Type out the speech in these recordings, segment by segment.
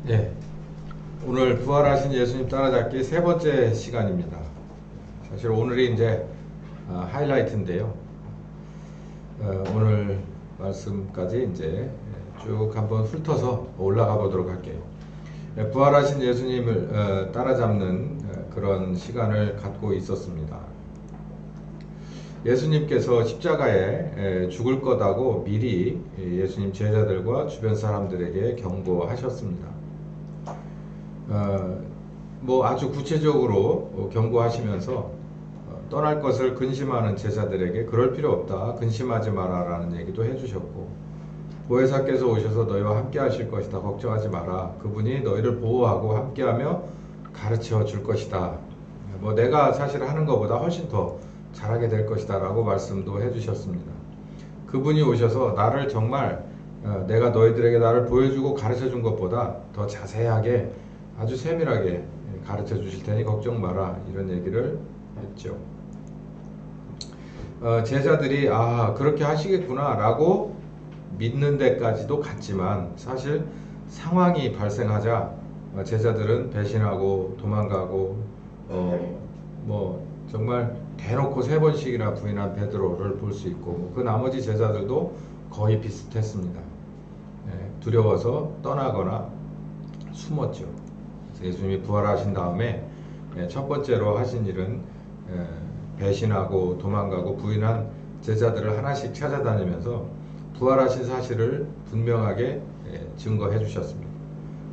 예, 오늘 부활하신 예수님 따라잡기 세 번째 시간입니다. 사실 오늘이 이제 하이라이트인데요. 오늘 말씀까지 이제 쭉 한번 훑어서 올라가 보도록 할게요. 부활하신 예수님을 따라잡는 그런 시간을 갖고 있었습니다. 예수님께서 십자가에 죽을 거다고 미리 예수님 제자들과 주변 사람들에게 경고하셨습니다. 뭐 아주 구체적으로 경고하시면서 떠날 것을 근심하는 제자들에게 그럴 필요 없다, 근심하지 마라 라는 얘기도 해주셨고, 보혜사께서 오셔서 너희와 함께 하실 것이다, 걱정하지 마라, 그분이 너희를 보호하고 함께하며 가르쳐 줄 것이다, 뭐 내가 사실 하는 것보다 훨씬 더 잘하게 될 것이다 라고 말씀도 해주셨습니다. 그분이 오셔서 나를 정말 내가 너희들에게 나를 보여주고 가르쳐 준 것보다 더 자세하게 아주 세밀하게 가르쳐 주실 테니 걱정 마라, 이런 얘기를 했죠. 제자들이 그렇게 하시겠구나 라고 믿는 데까지도 갔지만, 사실 상황이 발생하자 제자들은 배신하고 도망가고 뭐 정말 대놓고 세 번씩이나 부인한 베드로를 볼 수 있고, 그 나머지 제자들도 거의 비슷했습니다. 두려워서 떠나거나 숨었죠. 예수님이 부활하신 다음에 첫 번째로 하신 일은 배신하고 도망가고 부인한 제자들을 하나씩 찾아다니면서 부활하신 사실을 분명하게 증거해 주셨습니다.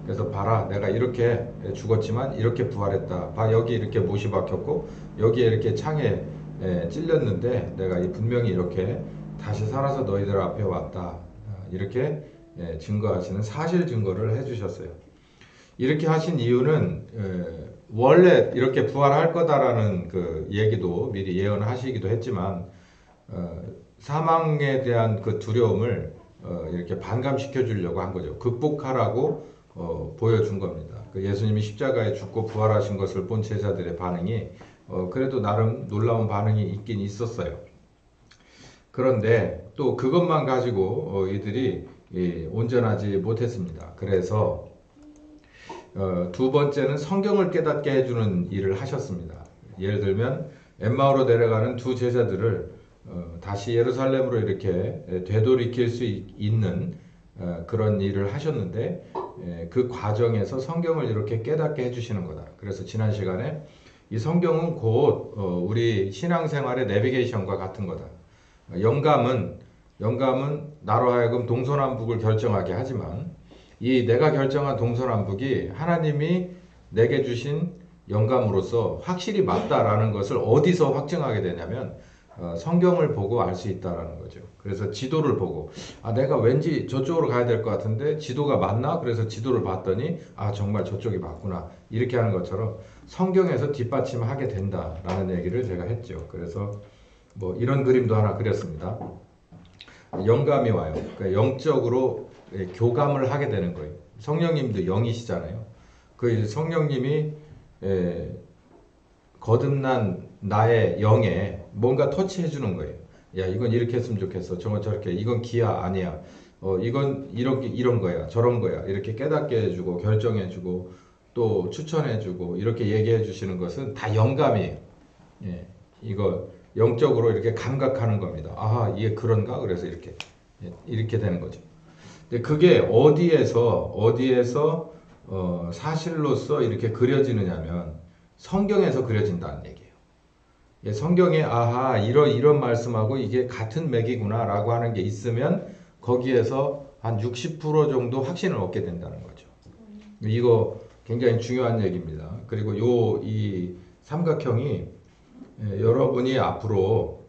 그래서 봐라, 내가 이렇게 죽었지만 이렇게 부활했다. 봐, 여기 이렇게 못이 박혔고 여기에 이렇게 창에 찔렸는데 내가 분명히 이렇게 다시 살아서 너희들 앞에 왔다. 이렇게 증거하시는 사실 증거를 해주셨어요. 이렇게 하신 이유는 원래 이렇게 부활할 거다라는 그 얘기도 미리 예언하시기도 했지만, 사망에 대한 그 두려움을 이렇게 반감시켜 주려고 한 거죠. 극복하라고 보여준 겁니다. 그 예수님이 십자가에 죽고 부활하신 것을 본 제자들의 반응이 그래도 나름 놀라운 반응이 있긴 있었어요. 그런데 또 그것만 가지고 이들이 온전하지 못했습니다. 그래서 두 번째는 성경을 깨닫게 해주는 일을 하셨습니다. 예를 들면 엠마오로 내려가는 두 제자들을 다시 예루살렘으로 이렇게 되돌이킬 수 있는 그런 일을 하셨는데, 그 과정에서 성경을 이렇게 깨닫게 해주시는 거다. 그래서 지난 시간에 이 성경은 곧 우리 신앙생활의 내비게이션과 같은 거다. 영감은 나로 하여금 동서남북을 결정하게 하지만, 이 내가 결정한 동서남북이 하나님이 내게 주신 영감으로서 확실히 맞다라는 것을 어디서 확증하게 되냐면 성경을 보고 알 수 있다라는 거죠. 그래서 지도를 보고 내가 왠지 저쪽으로 가야 될 것 같은데 지도가 맞나? 그래서 지도를 봤더니 정말 저쪽이 맞구나, 이렇게 하는 것처럼 성경에서 뒷받침하게 된다라는 얘기를 제가 했죠. 그래서 뭐 이런 그림도 하나 그렸습니다. 영감이 와요. 그러니까 영적으로 교감을 하게 되는 거예요. 성령님도 영이시잖아요. 그 성령님이 거듭난 나의 영에 뭔가 터치해 주는 거예요. 야, 이건 이렇게 했으면 좋겠어. 저건 저렇게. 이건 기아 아니야. 이건 이런 거야. 저런 거야. 이렇게 깨닫게 해주고 결정해주고 또 추천해주고 이렇게 얘기해 주시는 것은 다 영감이에요. 예, 이거 영적으로 이렇게 감각하는 겁니다. 이게 그런가? 그래서 이렇게 되는 거죠. 근데 그게 어디에서 사실로서 이렇게 그려지느냐면 성경에서 그려진다는 얘기예요. 성경에 이런 말씀하고 이게 같은 맥이구나 라고 하는 게 있으면 거기에서 한 60% 정도 확신을 얻게 된다는 거죠. 이거 굉장히 중요한 얘기입니다. 그리고 이 삼각형이 여러분이 앞으로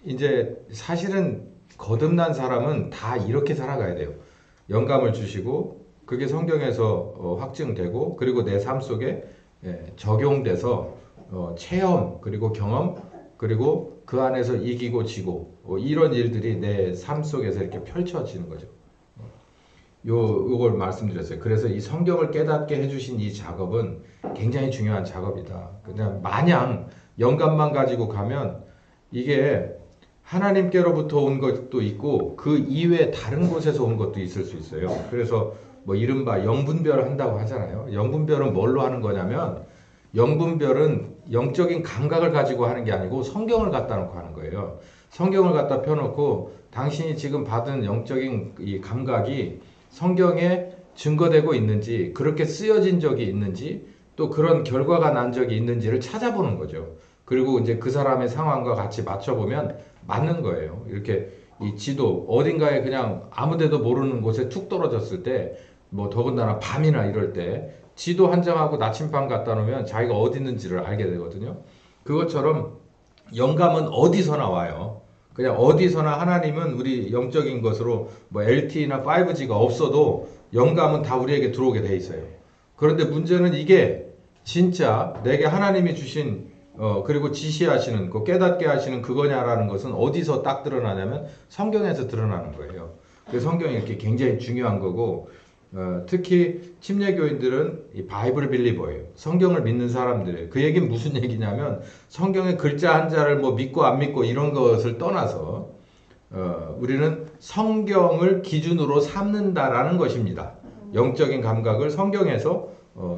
이제 사실은 거듭난 사람은 다 이렇게 살아가야 돼요. 영감을 주시고 그게 성경에서 확증되고, 그리고 내 삶 속에 적용돼서 체험, 그리고 경험, 그리고 그 안에서 이기고 지고 이런 일들이 내 삶 속에서 이렇게 펼쳐지는 거죠. 요걸 말씀드렸어요. 그래서 이 성경을 깨닫게 해주신 이 작업은 굉장히 중요한 작업이다. 그냥 마냥 영감만 가지고 가면 이게 하나님께로부터 온 것도 있고 그 이외에 다른 곳에서 온 것도 있을 수 있어요. 그래서 뭐 이른바 영분별 한다고 하잖아요. 영분별은 뭘로 하는 거냐면 영분별은 영적인 감각을 가지고 하는 게 아니고 성경을 갖다 놓고 하는 거예요. 성경을 갖다 펴놓고 당신이 지금 받은 영적인 이 감각이 성경에 증거되고 있는지, 그렇게 쓰여진 적이 있는지, 또 그런 결과가 난 적이 있는지를 찾아보는 거죠. 그리고 이제 그 사람의 상황과 같이 맞춰보면 맞는 거예요. 이렇게 이 지도 어딘가에 그냥 아무 데도 모르는 곳에 툭 떨어졌을 때, 뭐 더군다나 밤이나 이럴 때 지도 한 장하고 나침반 갖다 놓으면 자기가 어디 있는지를 알게 되거든요. 그것처럼 영감은 어디서나 와요. 그냥 어디서나 하나님은 우리 영적인 것으로 뭐 LTE나 5G가 없어도 영감은 다 우리에게 들어오게 돼 있어요. 그런데 문제는 이게 진짜 내게 하나님이 주신 그리고 지시하시는 그 깨닫게 하시는 그거냐라는 것은 어디서 딱 드러나냐면 성경에서 드러나는 거예요. 그 성경이 이렇게 굉장히 중요한 거고 특히 침례교인들은 이 바이블 빌리버예요. 성경을 믿는 사람들이에요. 그 얘기는 무슨 얘기냐면 성경의 글자 한자를 뭐 믿고 안 믿고 이런 것을 떠나서 우리는 성경을 기준으로 삼는다라는 것입니다. 영적인 감각을 성경에서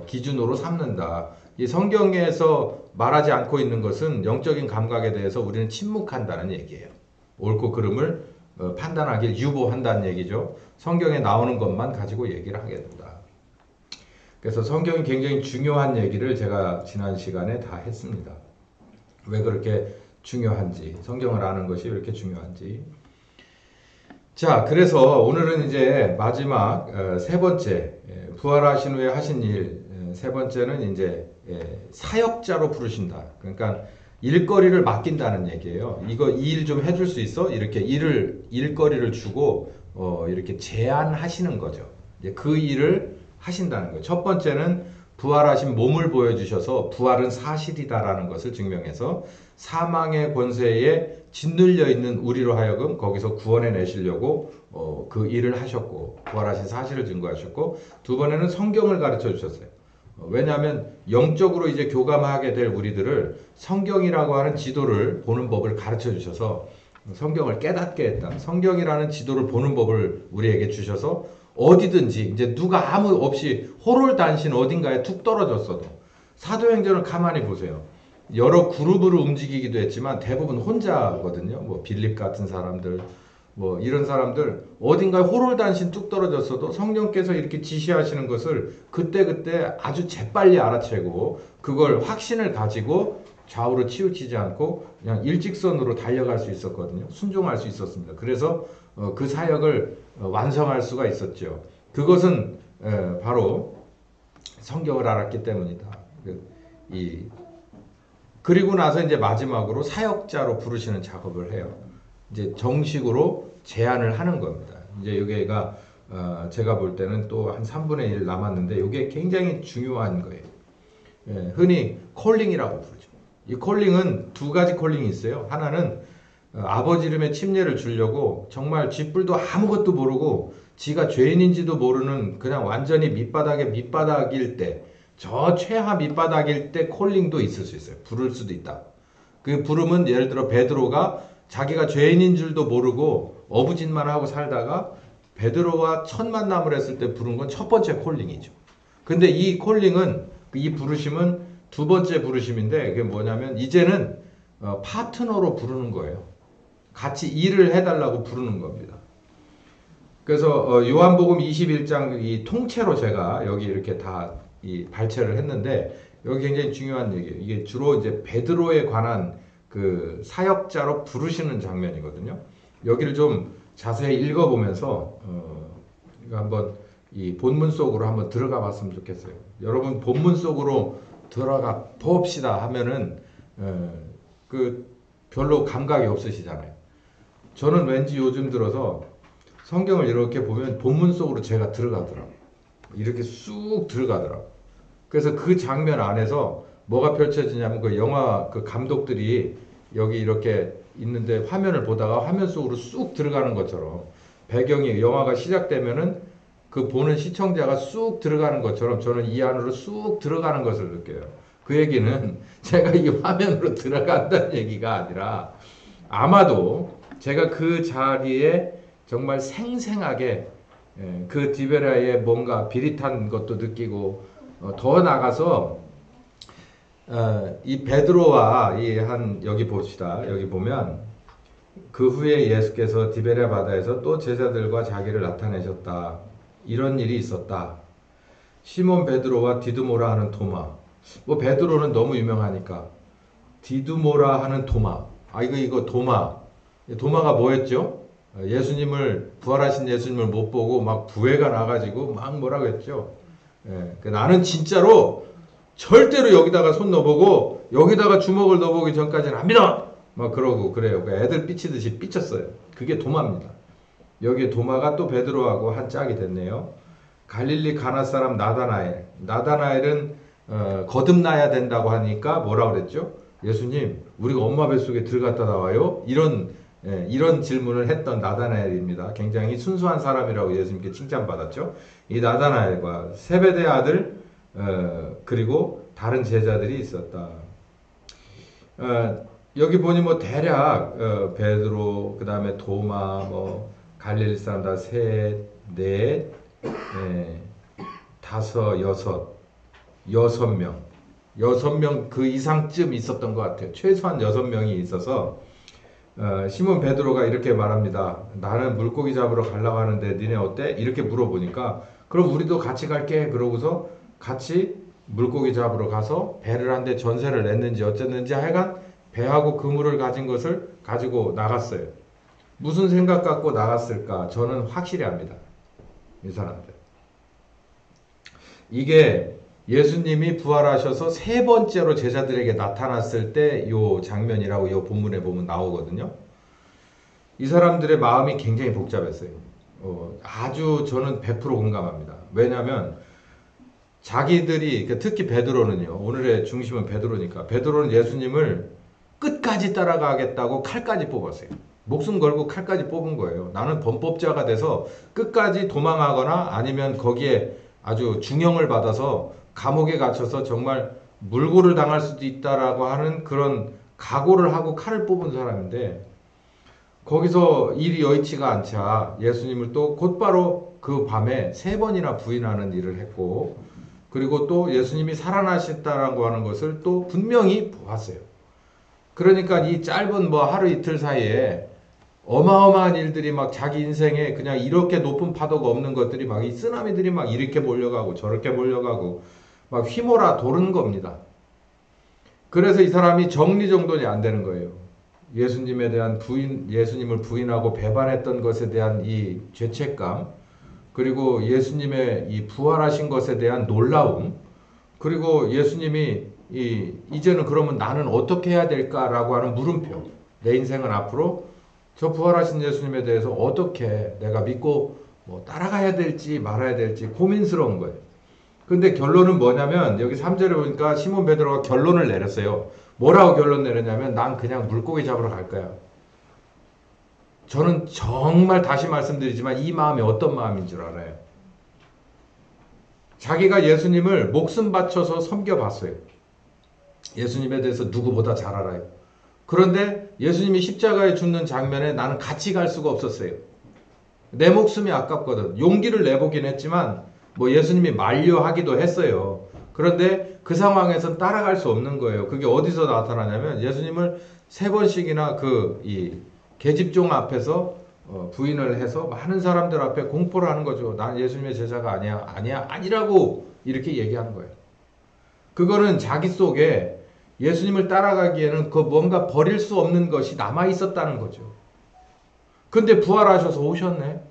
기준으로 삼는다. 이 성경에서 말하지 않고 있는 것은 영적인 감각에 대해서 우리는 침묵한다는 얘기예요. 옳고 그름을 판단하길 유보한다는 얘기죠. 성경에 나오는 것만 가지고 얘기를 하게 된다. 그래서 성경이 굉장히 중요한 얘기를 제가 지난 시간에 다 했습니다. 왜 그렇게 중요한지, 성경을 아는 것이 왜 이렇게 중요한지. 자, 그래서 오늘은 이제 마지막 세 번째, 부활하신 후에 하신 일, 세 번째는 이제 사역자로 부르신다. 그러니까 일거리를 맡긴다는 얘기예요. 이거 이 일 좀 해줄 수 있어? 이렇게 일거리를 주고 이렇게 제안하시는 거죠. 이제 그 일을 하신다는 거예요. 첫 번째는 부활하신 몸을 보여주셔서 부활은 사실이다라는 것을 증명해서 사망의 권세에 짓눌려 있는 우리로 하여금 거기서 구원해 내시려고 그 일을 하셨고 부활하신 사실을 증거하셨고, 두 번에는 성경을 가르쳐 주셨어요. 왜냐하면 영적으로 이제 교감하게 될 우리들을 성경이라고 하는 지도를 보는 법을 가르쳐 주셔서 성경을 깨닫게 했다. 성경이라는 지도를 보는 법을 우리에게 주셔서 어디든지 이제 누가 아무 없이 호롤단신 어딘가에 툭 떨어졌어도, 사도행전을 가만히 보세요. 여러 그룹으로 움직이기도 했지만 대부분 혼자거든요. 뭐 빌립 같은 사람들, 뭐 이런 사람들 어딘가에 호롤단신 뚝 떨어졌어도 성령께서 이렇게 지시하시는 것을 그때그때 아주 재빨리 알아채고 그걸 확신을 가지고 좌우로 치우치지 않고 그냥 일직선으로 달려갈 수 있었거든요. 순종할 수 있었습니다. 그래서 그 사역을 완성할 수가 있었죠. 그것은 바로 성경을 알았기 때문이다. 그리고 나서 이제 마지막으로 사역자로 부르시는 작업을 해요. 이제 정식으로 제안을 하는 겁니다. 이제 여기가 제가 볼 때는 또 한 3분의 1 남았는데 이게 굉장히 중요한 거예요. 흔히 콜링이라고 부르죠. 이 콜링은 두 가지 콜링이 있어요. 하나는 아버지 이름의 침례를 주려고 정말 쥐뿔도 아무것도 모르고 지가 죄인인지도 모르는 그냥 완전히 밑바닥의 밑바닥일 때, 저 최하 밑바닥일 때 콜링도 있을 수 있어요. 부를 수도 있다. 그 부름은 예를 들어 베드로가 자기가 죄인인 줄도 모르고 어부짓만 하고 살다가 베드로와 첫 만남을 했을 때 부른 건 첫 번째 콜링이죠. 근데 이 콜링은, 이 부르심은 두 번째 부르심인데 그게 뭐냐면 이제는 파트너로 부르는 거예요. 같이 일을 해달라고 부르는 겁니다. 그래서 요한복음 21장 이 통째로 제가 여기 이렇게 다 이 발췌를 했는데 여기 굉장히 중요한 얘기예요. 이게 주로 이제 베드로에 관한 그 사역자로 부르시는 장면이거든요. 여기를 좀 자세히 읽어보면서 한번 이 본문 속으로 한번 들어가 봤으면 좋겠어요. 여러분 본문 속으로 들어가 봅시다 하면은 그 별로 감각이 없으시잖아요. 저는 왠지 요즘 들어서 성경을 이렇게 보면 본문 속으로 제가 들어가더라고요. 이렇게 쑥 들어가더라고요. 그래서 그 장면 안에서 뭐가 펼쳐지냐면 그 영화 그 감독들이 여기 이렇게 있는데 화면을 보다가 화면 속으로 쑥 들어가는 것처럼, 배경이 영화가 시작되면은 그 보는 시청자가 쑥 들어가는 것처럼 저는 이 안으로 쑥 들어가는 것을 느껴요. 그 얘기는 제가 이 화면으로 들어간다는 얘기가 아니라 아마도 제가 그 자리에 정말 생생하게 그 디베라의 뭔가 비릿한 것도 느끼고 더 나가서 이 베드로와 여기 봅시다. 여기 보면 그 후에 예수께서 디베랴 바다에서 또 제자들과 자기를 나타내셨다. 이런 일이 있었다. 시몬 베드로와 디두모라 하는 도마. 뭐 베드로는 너무 유명하니까 디두모라 하는 도마. 이거 도마. 도마가 뭐였죠? 예수님을 부활하신 예수님을 못 보고 막 부해가 나가지고 막 뭐라고 했죠. 나는 진짜로 절대로 여기다가 손 넣어보고 여기다가 주먹을 넣어보기 전까지는 안 믿어. 막 그러고 그래요. 애들 삐치듯이 삐쳤어요. 그게 도마입니다. 여기 도마가 또 베드로하고 한 짝이 됐네요. 갈릴리 가나 사람 나다나엘. 나다나엘은 거듭나야 된다고 하니까 뭐라 그랬죠? 예수님, 우리가 엄마 뱃속에 들어갔다 나와요? 이런 질문을 했던 나다나엘입니다. 굉장히 순수한 사람이라고 예수님께 칭찬받았죠. 이 나다나엘과 세베대 아들 그리고 다른 제자들이 있었다. 여기 보니 뭐 대략 베드로, 그 다음에 도마, 뭐 갈릴리 사람 다 셋, 넷, 다섯, 여섯 명 그 이상쯤 있었던 것 같아요. 최소한 6명이 있어서 시몬 베드로가 이렇게 말합니다. 나는 물고기 잡으러 가려고 하는데 니네 어때? 이렇게 물어보니까 그럼 우리도 같이 갈게. 그러고서 같이 물고기 잡으러 가서 배를 한 대 전세를 냈는지 어쨌는지 하여간 배하고 그물을 가진 것을 가지고 나갔어요. 무슨 생각 갖고 나갔을까? 저는 확실히 압니다. 이 사람들. 이게 예수님이 부활하셔서 3번째로 제자들에게 나타났을 때 요 장면이라고 요 본문에 보면 나오거든요. 이 사람들의 마음이 굉장히 복잡했어요. 아주 저는 100% 공감합니다. 왜냐하면 자기들이, 특히 베드로는요. 오늘의 중심은 베드로니까. 베드로는 예수님을 끝까지 따라가겠다고 칼까지 뽑았어요. 목숨 걸고 칼까지 뽑은 거예요. 나는 범법자가 돼서 끝까지 도망하거나 아니면 거기에 아주 중형을 받아서 감옥에 갇혀서 정말 물고를 당할 수도 있다라고 하는 그런 각오를 하고 칼을 뽑은 사람인데, 거기서 일이 여의치가 않자 예수님을 또 곧바로 그 밤에 3번이나 부인하는 일을 했고, 그리고 또 예수님이 살아나셨다라고 하는 것을 또 분명히 보았어요. 그러니까 이 짧은 뭐 하루 이틀 사이에 어마어마한 일들이 막 자기 인생에 그냥 이렇게 높은 파도가 없는 것들이 막 이 쓰나미들이 막 이렇게 몰려가고 저렇게 몰려가고 막 휘몰아 도는 겁니다. 그래서 이 사람이 정리정돈이 안 되는 거예요. 예수님에 대한 예수님을 부인하고 배반했던 것에 대한 이 죄책감, 그리고 예수님의 이 부활하신 것에 대한 놀라움, 그리고 예수님이 이제는 그러면 나는 어떻게 해야 될까라고 하는 물음표. 내 인생은 앞으로 저 부활하신 예수님에 대해서 어떻게 내가 믿고 뭐 따라가야 될지 말아야 될지 고민스러운 거예요. 근데 결론은 뭐냐면 여기 3절에 보니까 시몬 베드로가 결론을 내렸어요. 뭐라고 결론 내렸냐면 난 그냥 물고기 잡으러 갈 거야. 저는 정말 다시 말씀드리지만 이 마음이 어떤 마음인 줄 알아요. 자기가 예수님을 목숨 바쳐서 섬겨봤어요. 예수님에 대해서 누구보다 잘 알아요. 그런데 예수님이 십자가에 죽는 장면에 나는 같이 갈 수가 없었어요. 내 목숨이 아깝거든. 용기를 내보긴 했지만 뭐 예수님이 만류하기도 했어요. 그런데 그 상황에선 따라갈 수 없는 거예요. 그게 어디서 나타나냐면 예수님을 3번씩이나 이 계집종 앞에서 부인을 해서 많은 사람들 앞에 공포를 하는 거죠. 난 예수님의 제자가 아니라고 이렇게 얘기하는 거예요. 그거는 자기 속에 예수님을 따라가기에는 그 뭔가 버릴 수 없는 것이 남아 있었다는 거죠. 근데 부활하셔서 오셨네.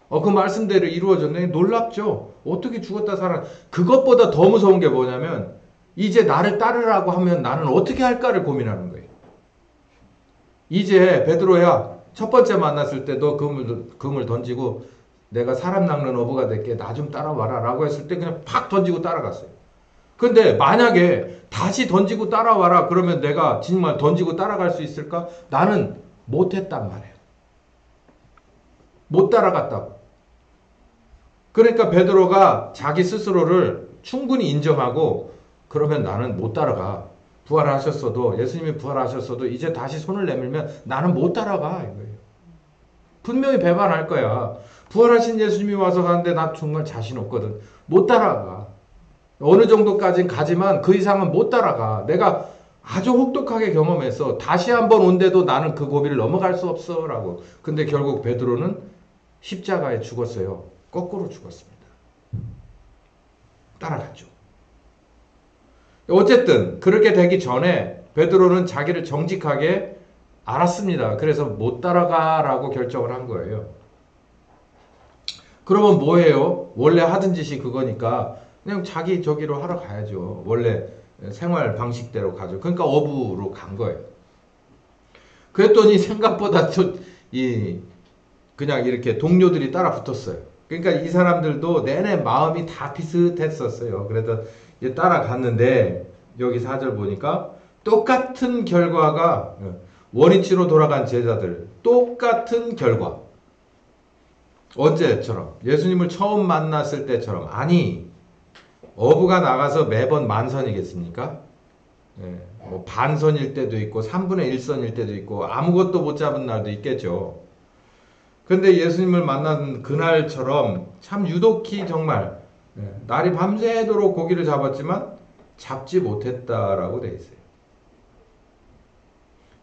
그 말씀대로 이루어졌네. 놀랍죠? 어떻게 죽었다 살아. 그것보다 더 무서운 게 뭐냐면 이제 나를 따르라고 하면 나는 어떻게 할까를 고민하는 거예요. 이제 베드로야, 첫 번째 만났을 때 너 그물 던지고 내가 사람 낚는 어부가 될게. 나 좀 따라와라 라고 했을 때 그냥 팍 던지고 따라갔어요. 근데 만약에 다시 던지고 따라와라 그러면 내가 정말 던지고 따라갈 수 있을까? 나는 못했단 말이에요. 못 따라갔다고. 그러니까 베드로가 자기 스스로를 충분히 인정하고 그러면 나는 못 따라가. 부활하셨어도 예수님이 부활하셨어도 이제 다시 손을 내밀면 나는 못 따라가 이거예요. 분명히 배반할 거야. 부활하신 예수님이 와서 가는데 나 정말 자신 없거든. 못 따라가. 어느 정도까지는 가지만 그 이상은 못 따라가. 내가 아주 혹독하게 경험해서 다시 한번 온데도 나는 그 고비를 넘어갈 수 없어 라고. 근데 결국 베드로는 십자가에 죽었어요. 거꾸로 죽었습니다. 따라갔죠. 어쨌든 그렇게 되기 전에 베드로는 자기를 정직하게 알았습니다. 그래서 못 따라가라고 결정을 한 거예요. 그러면 뭐예요? 원래 하던 짓이 그거니까 그냥 자기 저기로 하러 가야죠. 원래 생활 방식대로 가죠. 그러니까 어부로 간 거예요. 그랬더니 생각보다 그냥 이렇게 동료들이 따라 붙었어요. 그러니까 이 사람들도 내내 마음이 다 비슷했었어요. 그래서 이제 따라갔는데 여기 4절 보니까 똑같은 결과가 원위치로 돌아간 제자들 똑같은 결과 언제처럼 예수님을 처음 만났을 때처럼 아니 어부가 나가서 매번 만선이겠습니까? 뭐 반선일 때도 있고 3분의 1선일 때도 있고 아무것도 못 잡은 날도 있겠죠. 근데 예수님을 만난 그날처럼 참 유독히 정말 날이 밤새도록 고기를 잡았지만 잡지 못했다라고 돼 있어요.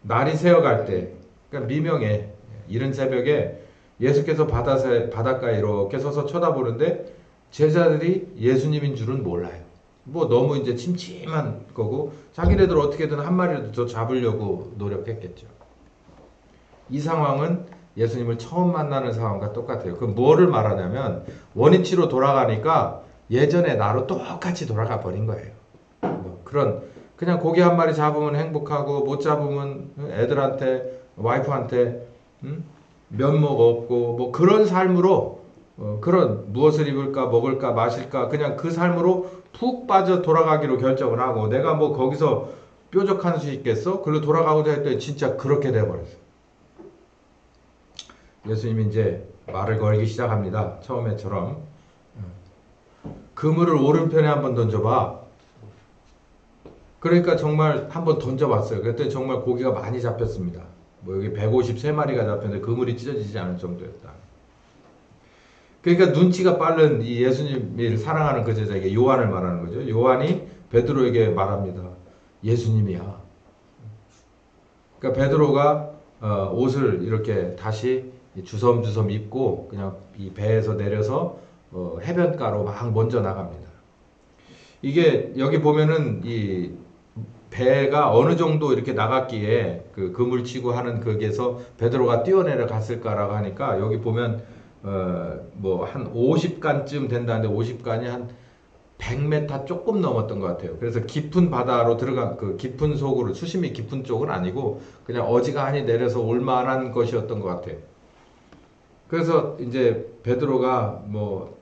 날이 새어갈 때, 그러니까 미명에 이른 새벽에 예수께서 바닷가에 이렇게 서서 쳐다보는데 제자들이 예수님인 줄은 몰라요. 뭐 너무 이제 침침한 거고 자기네들 어떻게든 한 마리라도 더 잡으려고 노력했겠죠. 이 상황은 예수님을 처음 만나는 상황과 똑같아요. 그 뭐를 말하냐면 원위치로 돌아가니까 예전의 나로 똑같이 돌아가 버린 거예요. 뭐 그런 그냥 고기 한 마리 잡으면 행복하고 못 잡으면 애들한테 와이프한테 면목 없고 뭐 그런 삶으로 그런 무엇을 입을까 먹을까 마실까 그냥 그 삶으로 푹 빠져 돌아가기로 결정을 하고 내가 뭐 거기서 뾰족한 수 있겠어? 그리고 돌아가고자 했더니 진짜 그렇게 돼버렸어요. 예수님이 이제 말을 걸기 시작합니다. 처음에처럼 그물을 오른편에 한번 던져봐. 그러니까 정말 한번 던져봤어요. 그랬더니 정말 고기가 많이 잡혔습니다. 뭐 여기 153마리가 잡혔는데 그물이 찢어지지 않을 정도였다. 그러니까 눈치가 빠른 이 예수님을 사랑하는 그 제자에게 요한을 말하는 거죠. 요한이 베드로에게 말합니다. 예수님이야. 그러니까 베드로가 옷을 이렇게 다시 주섬주섬 입고 그냥 이 배에서 내려서 해변가로 막 먼저 나갑니다. 이게 여기 보면은 이 배가 어느 정도 이렇게 나갔기에 그 그물 치고 하는 거기에서 베드로가 뛰어내려 갔을까라고 하니까 여기 보면 뭐 한 50간쯤 된다는데 50간이 한 100m 조금 넘었던 것 같아요. 그래서 깊은 바다로 들어간 그 깊은 속으로 수심이 깊은 쪽은 아니고 그냥 어지간히 내려서 올 만한 것이었던 것 같아요. 그래서 이제 베드로가 뭐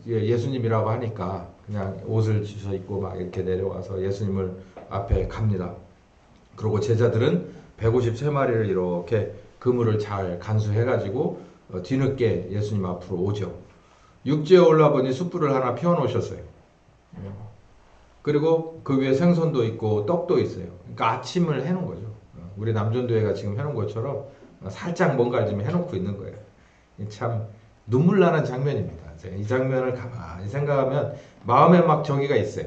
예수님이라고 하니까 그냥 옷을 주워 입고 막 이렇게 내려와서 예수님을 앞에 갑니다. 그리고 제자들은 153마리를 이렇게 그물을 잘 간수해가지고 뒤늦게 예수님 앞으로 오죠. 육지에 올라보니 숯불을 하나 피워놓으셨어요. 그리고 그 위에 생선도 있고 떡도 있어요. 그러니까 아침을 해놓은 거죠. 우리 남전도회가 지금 해놓은 것처럼 살짝 뭔가 좀 해놓고 있는 거예요. 참 눈물 나는 장면입니다. 이 장면을 가만히 생각하면 마음에 막 저기가 있어요.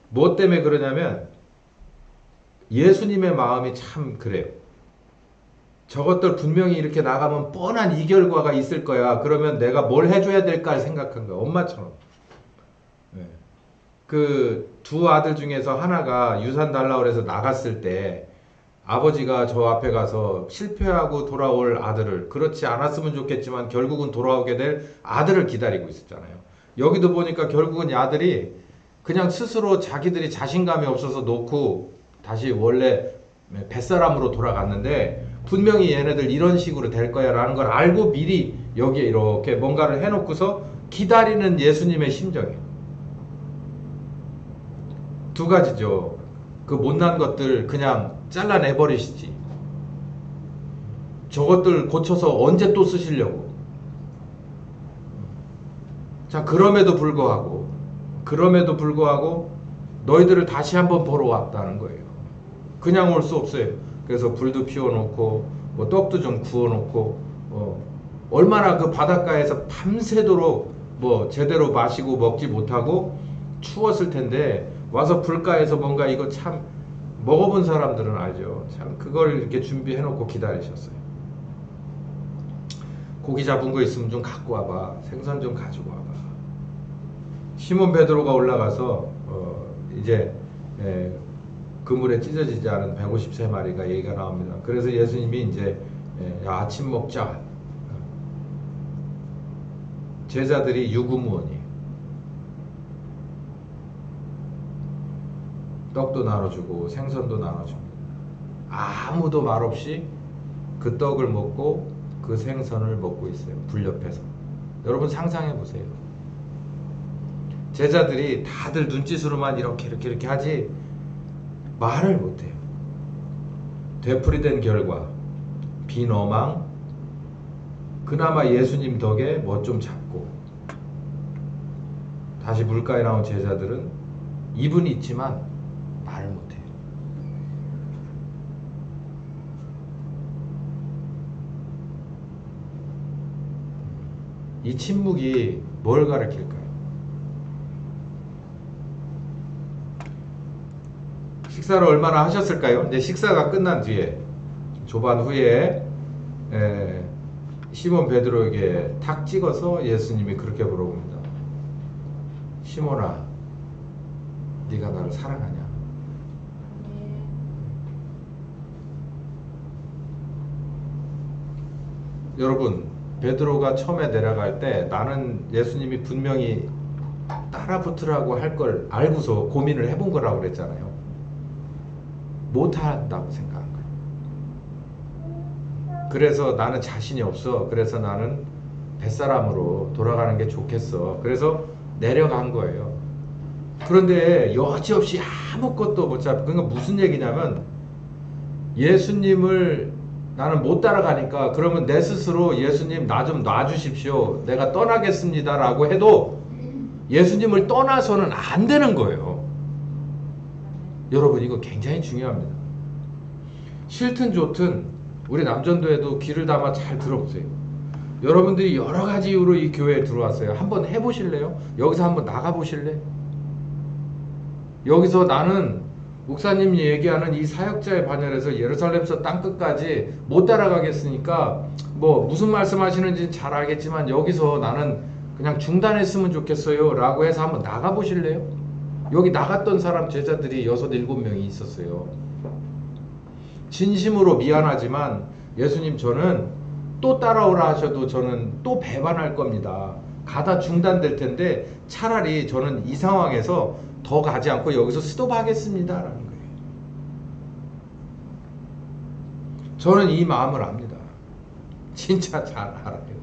뭐 때문에 그러냐면 예수님의 마음이 참 그래요. 저것들 분명히 이렇게 나가면 뻔한 이 결과가 있을 거야. 그러면 내가 뭘 해줘야 될까 생각한 거야. 엄마처럼. 그 두 아들 중에서 하나가 유산 달라고 그래서 나갔을 때 아버지가 저 앞에 가서 실패하고 돌아올 아들을 그렇지 않았으면 좋겠지만 결국은 돌아오게 될 아들을 기다리고 있었잖아요. 여기도 보니까 결국은 이 아들이 그냥 스스로 자기들이 자신감이 없어서 놓고 다시 원래 뱃사람으로 돌아갔는데 분명히 얘네들 이런 식으로 될 거야 라는 걸 알고 미리 여기에 이렇게 뭔가를 해놓고서 기다리는 예수님의 심정이에요. 두 가지죠. 그 못난 것들 그냥 잘라내버리시지. 저것들 고쳐서 언제 또 쓰시려고. 자, 그럼에도 불구하고 너희들을 다시 한번 보러 왔다는 거예요. 그냥 올 수 없어요. 그래서 불도 피워놓고 뭐 떡도 좀 구워놓고 얼마나 그 바닷가에서 밤새도록 뭐 제대로 마시고 먹지 못하고 추웠을 텐데 와서 불가에서 뭔가 이거 참 먹어본 사람들은 알죠. 참 그걸 이렇게 준비해 놓고 기다리셨어요. 고기 잡은 거 있으면 좀 갖고 와봐. 생선 좀 가지고 와봐. 시몬 베드로가 올라가서 이제 그물에 찢어지지 않은 153마리가 얘기가 나옵니다. 그래서 예수님이 이제 야, 아침 먹자. 제자들이 유구무원이에요. 떡도 나눠주고 생선도 나눠줍니다. 아무도 말없이 그 떡을 먹고 그 생선을 먹고 있어요. 불 옆에서. 여러분 상상해 보세요. 제자들이 다들 눈짓으로만 이렇게 하지 말을 못해요. 되풀이된 결과 빈어망, 그나마 예수님 덕에 뭐 좀 잡고 다시 물가에 나온 제자들은 입은 있지만 말을 못해요. 이 침묵이 뭘 가리킬까요? 식사를 얼마나 하셨을까요? 이제 식사가 끝난 뒤에 조반 후에 시몬 베드로에게 탁 찍어서 예수님이 그렇게 물어봅니다. 시몬아, 네가 나를 사랑하냐? 여러분, 베드로가 처음에 내려갈 때 나는 예수님이 분명히 따라 붙으라고 할 걸 알고서 고민을 해본 거라고 그랬잖아요. 못한다고 생각한 거예요. 그래서 나는 자신이 없어. 그래서 나는 뱃사람으로 돌아가는 게 좋겠어. 그래서 내려간 거예요. 그런데 여지없이 아무것도 못 잡고, 그러니까 무슨 얘기냐면 예수님을 나는 못 따라가니까 그러면 내 스스로 예수님 나 좀 놔주십시오. 내가 떠나겠습니다. 라고 해도 예수님을 떠나서는 안 되는 거예요. 여러분 이거 굉장히 중요합니다. 싫든 좋든 우리 남전도에도 귀를 담아 잘 들어보세요. 여러분들이 여러 가지 이유로 이 교회에 들어왔어요. 한번 해보실래요? 여기서 한번 나가보실래? 여기서 나는 목사님이 얘기하는 이 사역자의 반열에서 예루살렘서 땅끝까지 못 따라가겠으니까 뭐 무슨 말씀 하시는지 잘 알겠지만 여기서 나는 그냥 중단했으면 좋겠어요 라고 해서 한번 나가보실래요? 여기 나갔던 사람 제자들이 6, 7명이 있었어요. 진심으로 미안하지만 예수님 저는 또 따라오라 하셔도 저는 또 배반할 겁니다. 가다 중단될 텐데 차라리 저는 이 상황에서 더 가지 않고 여기서 스톱하겠습니다 라는 거예요. 저는 이 마음을 압니다. 진짜 잘 알아요.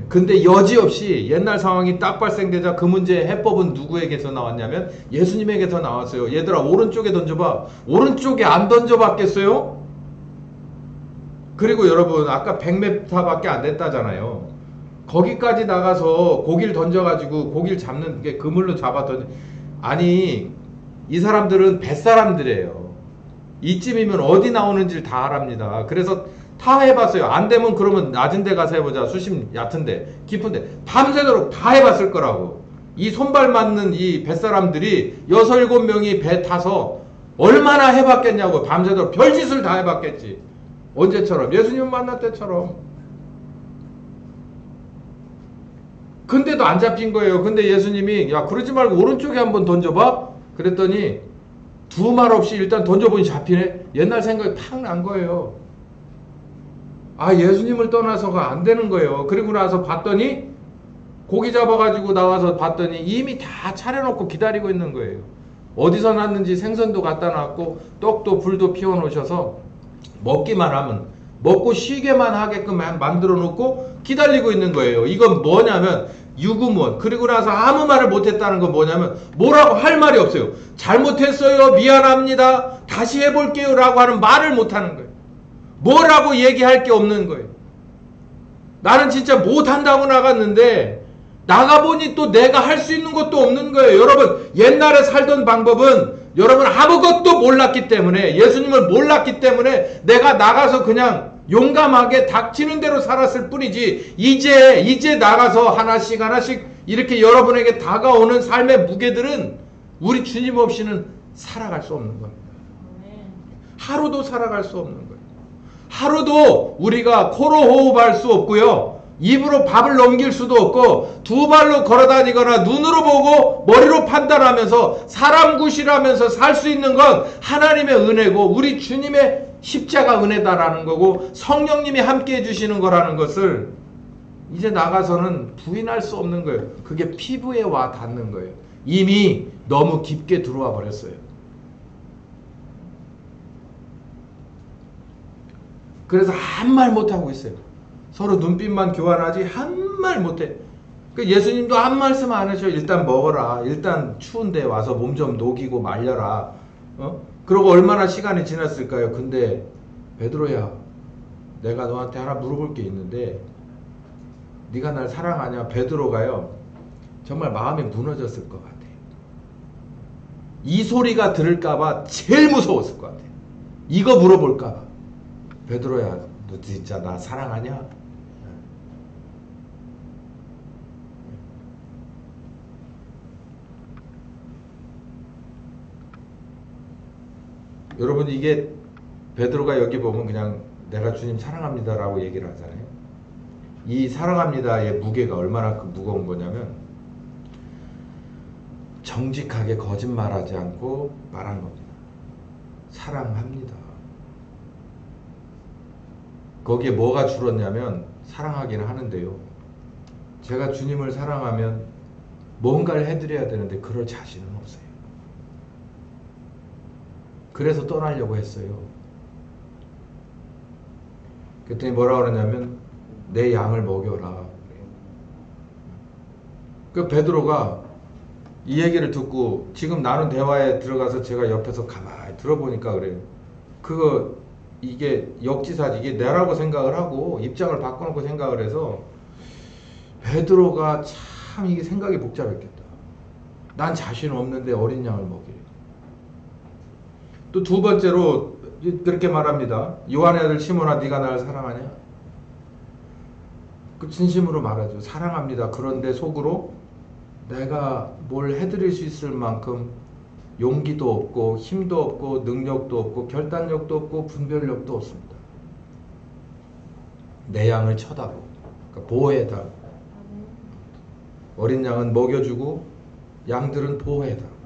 근데 여지없이 옛날 상황이 딱 발생되자 그 문제의 해법은 누구에게서 나왔냐면 예수님에게서 나왔어요. 얘들아 오른쪽에 던져봐. 오른쪽에 안 던져봤겠어요? 그리고 여러분 아까 100m밖에 안 됐다잖아요. 거기까지 나가서 고기를 던져가지고 고기를 잡는 게 그물로 잡았더니 아니 이 사람들은 뱃사람들이에요. 이쯤이면 어디 나오는지를 다 알합니다. 그래서 다 해봤어요. 안 되면 그러면 낮은 데 가서 해보자. 수심 얕은데 깊은데 밤새도록 다 해봤을 거라고. 이 손발 맞는 이 뱃사람들이 6, 7명이 배 타서 얼마나 해봤겠냐고. 밤새도록 별짓을 다 해봤겠지. 언제처럼? 예수님 만날 때처럼. 근데도 안 잡힌 거예요. 근데 예수님이 야 그러지 말고 오른쪽에 한번 던져봐. 그랬더니 두 말 없이 일단 던져보니 잡히네. 옛날 생각이 팍 난 거예요. 아 예수님을 떠나서가 안 되는 거예요. 그리고 나서 봤더니 고기 잡아가지고 나와서 봤더니 이미 다 차려놓고 기다리고 있는 거예요. 어디서 났는지 생선도 갖다 놨고 떡도 불도 피워놓으셔서 먹기만 하면 먹고 쉬게만 하게끔 만들어 놓고 기다리고 있는 거예요. 이건 뭐냐면 유구무원. 그리고 나서 아무 말을 못했다는 건 뭐냐면 뭐라고 할 말이 없어요. 잘못했어요. 미안합니다. 다시 해볼게요. 라고 하는 말을 못하는 거예요. 뭐라고 얘기할 게 없는 거예요. 나는 진짜 못한다고 나갔는데 나가보니 또 내가 할 수 있는 것도 없는 거예요. 여러분 옛날에 살던 방법은 여러분 아무것도 몰랐기 때문에 예수님을 몰랐기 때문에 내가 나가서 그냥 용감하게 닥치는 대로 살았을 뿐이지 이제 나가서 하나씩 이렇게 여러분에게 다가오는 삶의 무게들은 우리 주님 없이는 살아갈 수 없는 겁니다. 하루도 살아갈 수 없는 거예요. 하루도 우리가 코로 호흡할 수 없고요. 입으로 밥을 넘길 수도 없고 두 발로 걸어다니거나 눈으로 보고 머리로 판단하면서 사람 구실하면서 살 수 있는 건 하나님의 은혜고 우리 주님의 십자가 은혜다라는 거고 성령님이 함께 해주시는 거라는 것을 이제 나가서는 부인할 수 없는 거예요. 그게 피부에 와 닿는 거예요. 이미 너무 깊게 들어와 버렸어요. 그래서 한 말 못하고 있어요. 서로 눈빛만 교환하지 한 말 못해. 예수님도 한 말씀 안 하셔. 일단 먹어라. 일단 추운데 와서 몸 좀 녹이고 말려라. 그러고 얼마나 시간이 지났을까요? 근데 베드로야, 내가 너한테 하나 물어볼 게 있는데 네가 날 사랑하냐? 베드로가요. 정말 마음이 무너졌을 것 같아. 이 소리가 들을까봐 제일 무서웠을 것 같아. 이거 물어볼까봐. 베드로야, 너 진짜 나 사랑하냐? 여러분 이게 베드로가 여기 보면 그냥 내가 주님 사랑합니다라고 얘기를 하잖아요. 이 사랑합니다의 무게가 얼마나 무거운 거냐면 정직하게 거짓말하지 않고 말한 겁니다. 사랑합니다. 거기에 뭐가 줄었냐면 사랑하기는 하는데요. 제가 주님을 사랑하면 뭔가를 해드려야 되는데 그럴 자신은 없어요. 그래서 떠나려고 했어요. 그랬더니 뭐라 그러냐면 내 양을 먹여라. 그 베드로가 이 얘기를 듣고 지금 나눈 대화에 들어가서 제가 옆에서 가만히 들어보니까 그래요. 이게 역지사지, 이게 내라고 생각을 하고 입장을 바꿔놓고 생각을 해서 베드로가 참 이게 생각이 복잡했겠다. 난 자신 없는데 어린 양을 먹이래. 또 두 번째로 그렇게 말합니다. 요한의 아들 시몬아, 네가 나를 사랑하냐? 그 진심으로 말하죠. 사랑합니다. 그런데 속으로 내가 뭘 해드릴 수 있을 만큼 용기도 없고 힘도 없고 능력도 없고 결단력도 없고 분별력도 없습니다. 내 양을 쳐다보고 그러니까 보호해달라고. 어린 양은 먹여주고 양들은 보호해달라고.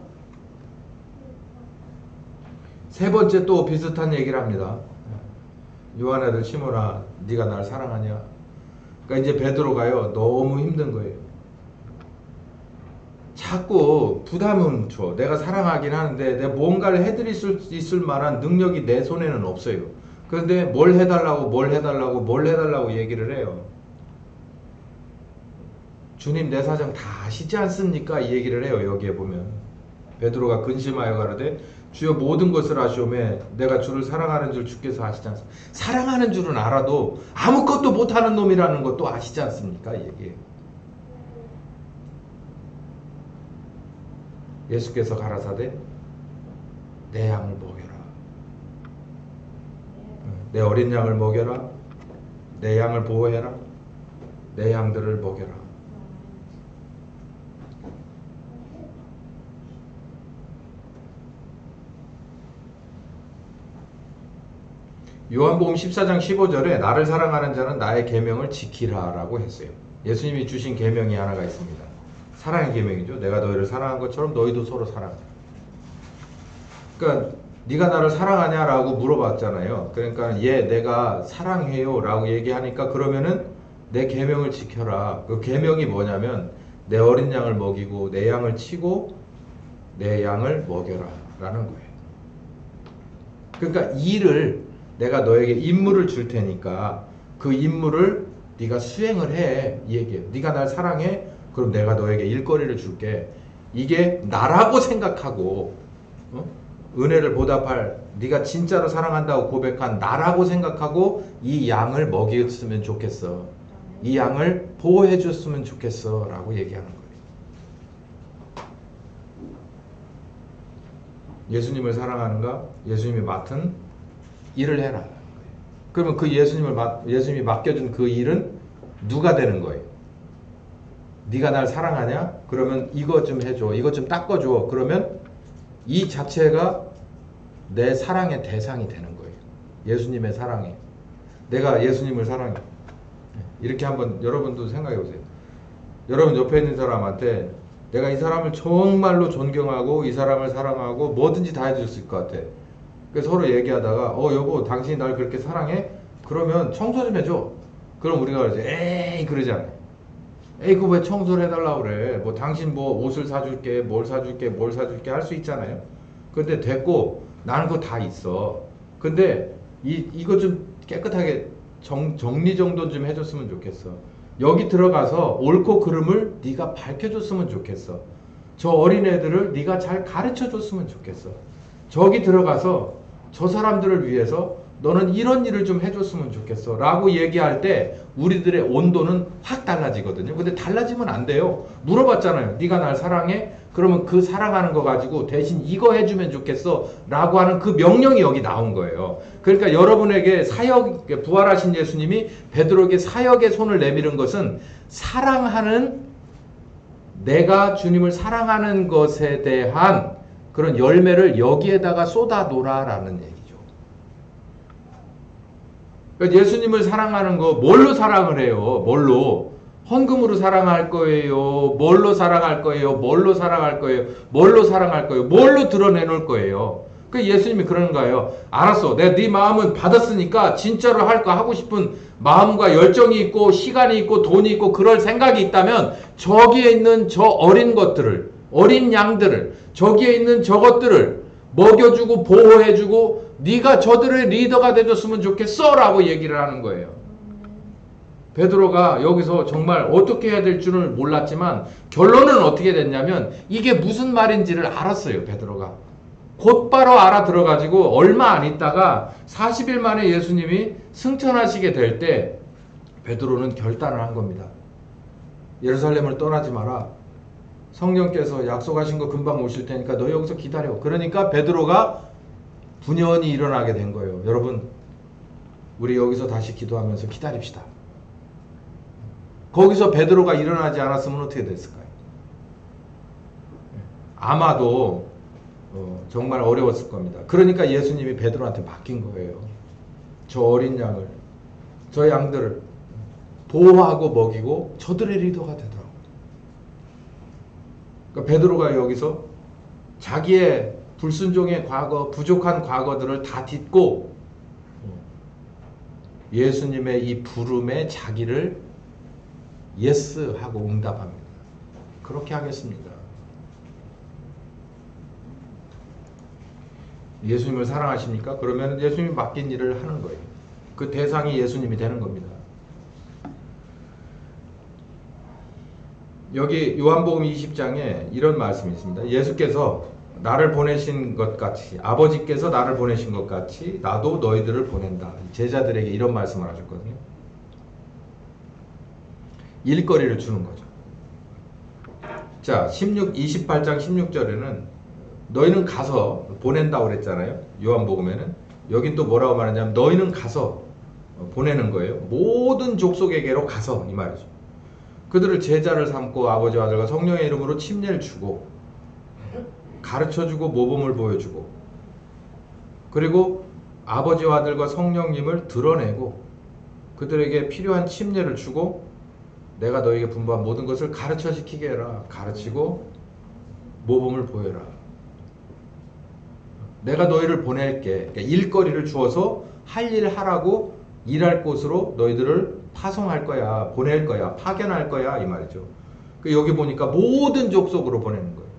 세 번째 또 비슷한 얘기를 합니다. 요한의 아들 시몬아, 네가 날 사랑하냐? 그러니까 이제 베드로가요 너무 힘든 거예요. 자꾸 부담은 줘. 내가 사랑하긴 하는데 내가 뭔가를 해드릴 수 있을 만한 능력이 내 손에는 없어요. 그런데 뭘 해달라고 얘기를 해요. 주님 내 사정 다 아시지 않습니까? 이 얘기를 해요. 여기에 보면 베드로가 근심하여 가로되 주여 모든 것을 아시오매 내가 주를 사랑하는 줄 주께서 아시지 않습니까? 사랑하는 줄은 알아도 아무것도 못하는 놈이라는 것도 아시지 않습니까? 이 얘기예요. 예수께서 가라사대 내 양을 먹여라. 내 어린 양을 먹여라. 내 양을 보호해라. 내 양들을 먹여라. 요한복음 14장 15절에 나를 사랑하는 자는 나의 계명을 지키라 라고 했어요. 예수님이 주신 계명이 하나가 있습니다. 사랑의 계명이죠. 내가 너희를 사랑한 것처럼 너희도 서로 사랑하라. 그러니까 네가 나를 사랑하냐라고 물어봤잖아요. 그러니까 내가 사랑해요 라고 얘기하니까 그러면은 내 계명을 지켜라. 그 계명이 뭐냐면 내 어린 양을 먹이고 내 양을 치고 내 양을 먹여라 라는 거예요. 그러니까 내가 너에게 임무를 줄 테니까 그 임무를 네가 수행을 해. 이 얘기예요. 네가 날 사랑해? 그럼 내가 너에게 일거리를 줄게. 이게 나라고 생각하고 은혜를 보답할 네가 진짜로 사랑한다고 고백한 나라고 생각하고 이 양을 먹였으면 좋겠어. 이 양을 보호해 줬으면 좋겠어 라고 얘기하는 거예요. 예수님을 사랑하는가? 예수님이 맡은 일을 해라. 그러면 그 예수님이 맡겨준 그 일은 누가 되는 거예요? 네가 날 사랑하냐? 그러면 이거 좀 해줘. 이거 좀 닦아줘. 그러면 이 자체가 내 사랑의 대상이 되는 거예요. 예수님의 사랑에. 내가 예수님을 사랑해. 이렇게 한번 여러분도 생각해 보세요. 여러분 옆에 있는 사람한테 내가 이 사람을 정말로 존경하고 이 사람을 사랑하고 뭐든지 다 해줄 수 있을 것 같아. 그래서 서로 얘기하다가 여보 당신이 날 그렇게 사랑해? 그러면 청소 좀 해줘. 그럼 우리가 그러지 에이 그러지 않아요. 에이 그거 왜 청소를 해달라고 그래. 뭐 당신 뭐 옷을 사줄게 뭘 사줄게 할 수 있잖아요. 근데 됐고 나는 그거 다 있어. 근데 이거 좀 깨끗하게 정리정돈 좀 해줬으면 좋겠어. 여기 들어가서 옳고 그름을 네가 밝혀줬으면 좋겠어. 저 어린애들을 네가 잘 가르쳐줬으면 좋겠어. 저기 들어가서 저 사람들을 위해서 너는 이런 일을 좀 해줬으면 좋겠어 라고 얘기할 때 우리들의 온도는 확 달라지거든요. 근데 달라지면 안 돼요. 물어봤잖아요. 네가 날 사랑해? 그러면 그 사랑하는 거 가지고 대신 이거 해주면 좋겠어 라고 하는 그 명령이 여기 나온 거예요. 그러니까 여러분에게 사역, 부활하신 예수님이 베드로에게 사역의 손을 내밀은 것은 사랑하는, 내가 주님을 사랑하는 것에 대한 그런 열매를 여기에다가 쏟아놓으라 라는 얘기죠. 그러니까 예수님을 사랑하는 거 뭘로 사랑을 해요? 뭘로? 헌금으로 사랑할 거예요? 뭘로 사랑할 거예요? 뭘로 사랑할 거예요? 뭘로 사랑할 거예요? 뭘로 드러내놓을 거예요? 그 예수님이 그러는 거예요. 알았어. 내가 네 마음은 받았으니까 진짜로 할 거 하고 싶은 마음과 열정이 있고 시간이 있고 돈이 있고 그럴 생각이 있다면 저기에 있는 저 어린 것들을, 어린 양들을, 저기에 있는 저것들을 먹여주고 보호해주고 네가 저들의 리더가 돼줬으면 좋겠어 라고 얘기를 하는 거예요. 베드로가 여기서 정말 어떻게 해야 될 줄을 몰랐지만 결론은 어떻게 됐냐면 이게 무슨 말인지를 알았어요. 베드로가 곧바로 알아들어가지고 얼마 안 있다가 40일 만에 예수님이 승천하시게 될 때 베드로는 결단을 한 겁니다. 예루살렘을 떠나지 마라. 성령께서 약속하신 거 금방 오실 테니까 너 여기서 기다려. 그러니까 베드로가 분연히 일어나게 된 거예요. 여러분, 우리 여기서 다시 기도하면서 기다립시다. 거기서 베드로가 일어나지 않았으면 어떻게 됐을까요? 아마도 정말 어려웠을 겁니다. 그러니까 예수님이 베드로한테 맡긴 거예요. 저 어린 양을, 저 양들을 보호하고 먹이고 저들의 리더가 되더라고요. 그러니까 베드로가 여기서 자기의 불순종의 과거, 부족한 과거들을 다 딛고 예수님의 이 부름에 자기를 예스 하고 응답합니다. 그렇게 하겠습니다. 예수님을 사랑하십니까? 그러면 예수님이 맡긴 일을 하는 거예요. 그 대상이 예수님이 되는 겁니다. 여기 요한복음 20장에 이런 말씀이 있습니다. 예수께서 나를 보내신 것 같이, 아버지께서 나를 보내신 것 같이 나도 너희들을 보낸다. 제자들에게 이런 말씀을 하셨거든요. 일거리를 주는 거죠. 자, 28장 16절에는 너희는 가서 보낸다고 그랬잖아요. 요한복음에는. 여긴 또 뭐라고 말하냐면 너희는 가서 보내는 거예요. 모든 족속에게로 가서 이 말이죠. 그들을 제자를 삼고 아버지와 아들과 성령의 이름으로 침례를 주고 가르쳐주고 모범을 보여주고 그리고 아버지와 아들과 성령님을 드러내고 그들에게 필요한 침례를 주고 내가 너에게 분부한 모든 것을 가르쳐시키게 해라. 가르치고 모범을 보여라. 내가 너희를 보낼게. 그러니까 일거리를 주어서 할 일 하라고 일할 곳으로 너희들을 파송할 거야. 보낼 거야. 파견할 거야. 이 말이죠. 여기 보니까 모든 족속으로 보내는 거예요.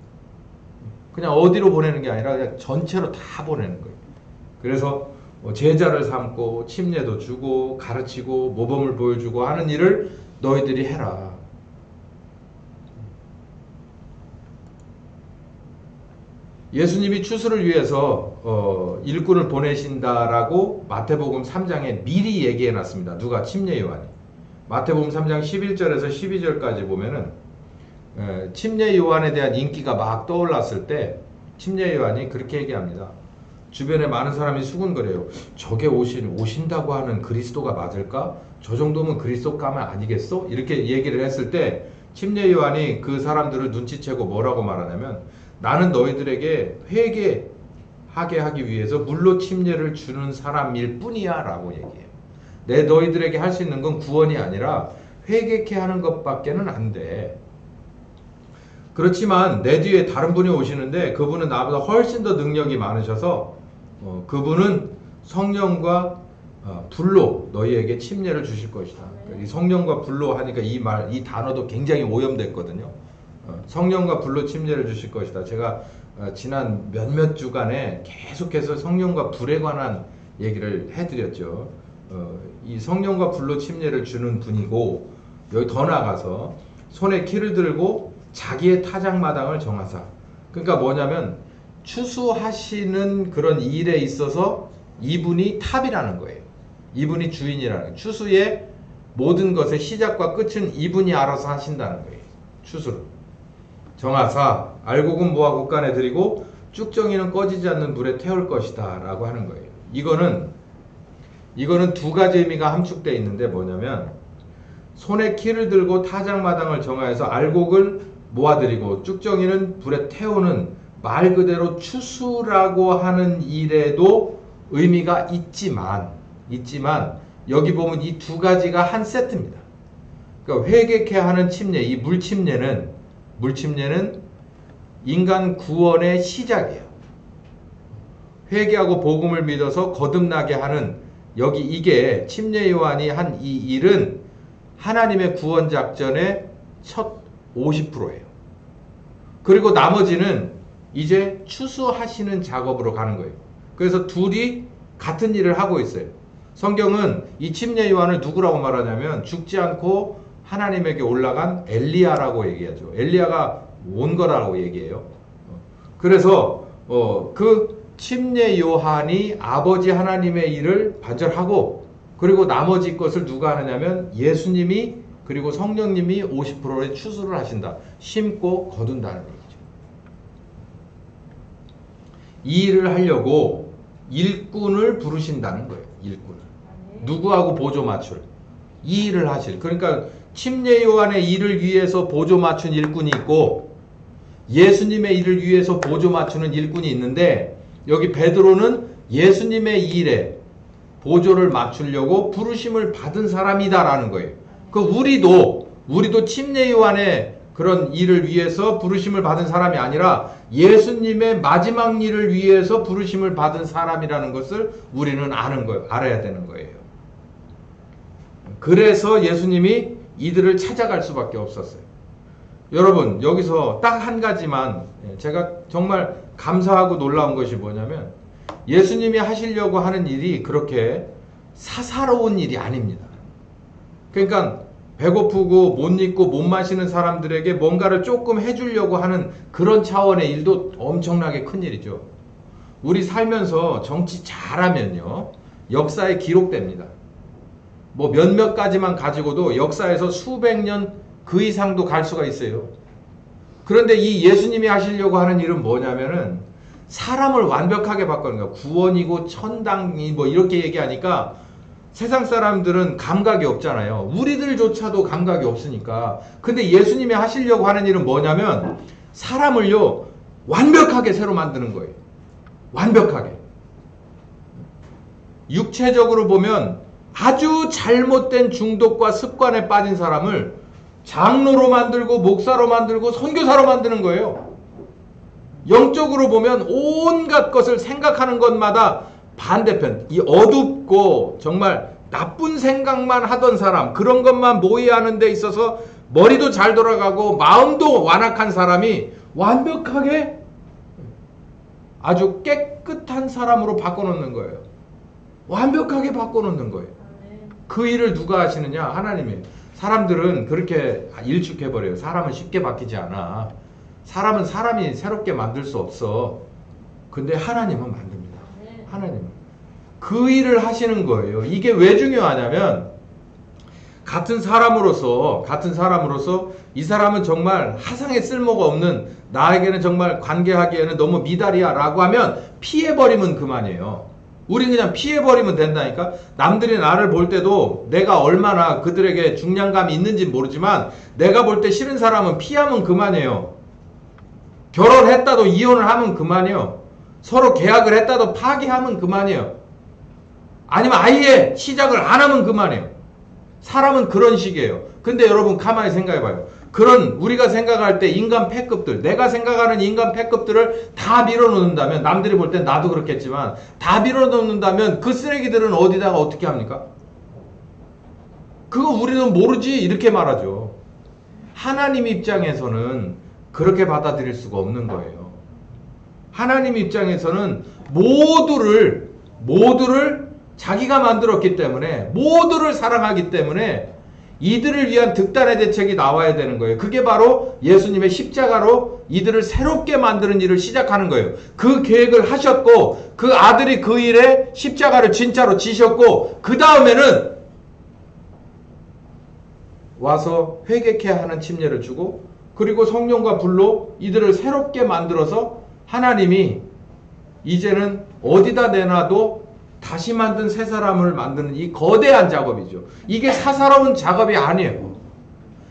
그냥 어디로 보내는 게 아니라 그냥 전체로 다 보내는 거예요. 그래서 제자를 삼고 침례도 주고 가르치고 모범을 보여주고 하는 일을 너희들이 해라. 예수님이 추수를 위해서 일꾼을 보내신다라고 마태복음 3장에 미리 얘기해 놨습니다. 누가? 침례 요한이. 마태복음 3장 11절에서 12절까지 보면은 침례 요한에 대한 인기가 막 떠올랐을 때 침례 요한이 그렇게 얘기합니다. 주변에 많은 사람이 수군거려요. 저게 오신다고 하는 그리스도가 맞을까? 저 정도면 그리스도가면 아니겠어? 이렇게 얘기를 했을 때 침례 요한이 그 사람들을 눈치채고 뭐라고 말하냐면 나는 너희들에게 회개하게 하기 위해서 물로 침례를 주는 사람일 뿐이야 라고 얘기해요. 내 너희들에게 할 수 있는 건 구원이 아니라 회개케 하는 것밖에는 안 돼. 그렇지만 내 뒤에 다른 분이 오시는데 그분은 나보다 훨씬 더 능력이 많으셔서 그분은 성령과 불로 너희에게 침례를 주실 것이다. 이 성령과 불로 하니까 이 단어도 굉장히 오염됐거든요. 성령과 불로 침례를 주실 것이다. 제가 지난 몇몇 주간에 계속해서 성령과 불에 관한 얘기를 해드렸죠. 이 성령과 불로 침례를 주는 분이고 여기 더 나아가서 손에 키를 들고 자기의 타작마당을 정하사. 그러니까 뭐냐면 추수하시는 그런 일에 있어서 이분이 탑이라는 거예요. 이분이 주인이라는 거예요. 추수의 모든 것의 시작과 끝은 이분이 알아서 하신다는 거예요. 추수를. 정하사 알곡은 모아 곳간에 들이고 쭉정이는 꺼지지 않는 불에 태울 것이다 라고 하는 거예요. 이거는 두 가지 의미가 함축되어 있는데 뭐냐면 손에 키를 들고 타작마당을 정하여서 알곡을 모아들이고 쭉정이는 불에 태우는 말 그대로 추수라고 하는 일에도 의미가 있지만 여기 보면 이 두 가지가 한 세트입니다. 그러니까 회개케 하는 침례, 이 물침례는 인간 구원의 시작이에요. 회개하고 복음을 믿어서 거듭나게 하는 이게 침례 요한이 한 이 일은 하나님의 구원 작전의 첫 50%예요. 그리고 나머지는 이제 추수하시는 작업으로 가는 거예요. 그래서 둘이 같은 일을 하고 있어요. 성경은 이 침례 요한을 누구라고 말하냐면 죽지 않고 하나님에게 올라간 엘리야라고 얘기하죠. 엘리야가 온 거라고 얘기해요. 그래서 그 침례 요한이 아버지 하나님의 일을 반절하고 그리고 나머지 것을 누가 하느냐면 예수님이 그리고 성령님이 50%의 추수를 하신다. 심고 거둔다는 얘기죠. 이 일을 하려고 일꾼을 부르신다는 거예요. 일꾼을. 누구하고 보조 맞출. 이 일을 하실. 그러니까 침례 요한의 일을 위해서 보조 맞춘 일꾼이 있고 예수님의 일을 위해서 보조 맞추는 일꾼이 있는데 여기 베드로는 예수님의 일에 보조를 맞추려고 부르심을 받은 사람이다라는 거예요. 그 우리도 침례 요한의 그런 일을 위해서 부르심을 받은 사람이 아니라 예수님의 마지막 일을 위해서 부르심을 받은 사람이라는 것을 우리는 아는 거예요. 알아야 되는 거예요. 그래서 예수님이 이들을 찾아갈 수밖에 없었어요. 여러분 여기서 딱 한 가지만 제가 정말 감사하고 놀라운 것이 뭐냐면 예수님이 하시려고 하는 일이 그렇게 사사로운 일이 아닙니다. 그러니까 배고프고 못 입고 못 마시는 사람들에게 뭔가를 조금 해주려고 하는 그런 차원의 일도 엄청나게 큰 일이죠. 우리 살면서 정치 잘하면요 역사에 기록됩니다. 뭐 몇몇 가지만 가지고도 역사에서 수백 년 그 이상도 갈 수가 있어요. 그런데 이 예수님이 하시려고 하는 일은 뭐냐면은 사람을 완벽하게 바꾸는 거야. 구원이고 천당이 뭐 이렇게 얘기하니까 세상 사람들은 감각이 없잖아요. 우리들조차도 감각이 없으니까. 근데 예수님이 하시려고 하는 일은 뭐냐면 사람을요 완벽하게 새로 만드는 거예요. 완벽하게. 육체적으로 보면 아주 잘못된 중독과 습관에 빠진 사람을 장로로 만들고 목사로 만들고 선교사로 만드는 거예요. 영적으로 보면 온갖 것을 생각하는 것마다 반대편, 이 어둡고 정말 나쁜 생각만 하던 사람, 그런 것만 모의하는 데 있어서 머리도 잘 돌아가고 마음도 완악한 사람이 완벽하게 아주 깨끗한 사람으로 바꿔놓는 거예요. 완벽하게 바꿔놓는 거예요. 그 일을 누가 하시느냐? 하나님이. 사람들은 그렇게 일축해버려요. 사람은 쉽게 바뀌지 않아. 사람은 사람이 새롭게 만들 수 없어. 근데 하나님은 만듭니다. 하나님은. 그 일을 하시는 거예요. 이게 왜 중요하냐면 같은 사람으로서 이 사람은 정말 하상에 쓸모가 없는, 나에게는 정말 관계하기에는 너무 미달이야 라고 하면 피해버리면 그만이에요. 우린 그냥 피해버리면 된다니까. 남들이 나를 볼 때도 내가 얼마나 그들에게 중량감이 있는지 모르지만 내가 볼 때 싫은 사람은 피하면 그만이에요. 결혼했다도 이혼을 하면 그만이에요. 서로 계약을 했다도 파기하면 그만이에요. 아니면 아예 시작을 안 하면 그만이에요. 사람은 그런 식이에요. 근데 여러분 가만히 생각해봐요. 그런 우리가 생각할 때 인간 패급들, 내가 생각하는 인간 패급들을 다 밀어놓는다면, 남들이 볼 땐 나도 그렇겠지만 다 밀어놓는다면 그 쓰레기들은 어디다가 어떻게 합니까? 그거 우리는 모르지 이렇게 말하죠. 하나님 입장에서는 그렇게 받아들일 수가 없는 거예요. 하나님 입장에서는 모두를 자기가 만들었기 때문에, 모두를 사랑하기 때문에 이들을 위한 득단의 대책이 나와야 되는 거예요. 그게 바로 예수님의 십자가로 이들을 새롭게 만드는 일을 시작하는 거예요. 그 계획을 하셨고 그 아들이 그 일에 십자가를 진짜로 지셨고 그 다음에는 와서 회개케 하는 침례를 주고, 그리고 성령과 불로 이들을 새롭게 만들어서 하나님이 이제는 어디다 내놔도 다시 만든 새 사람을 만드는 이 거대한 작업이죠. 이게 사사로운 작업이 아니에요.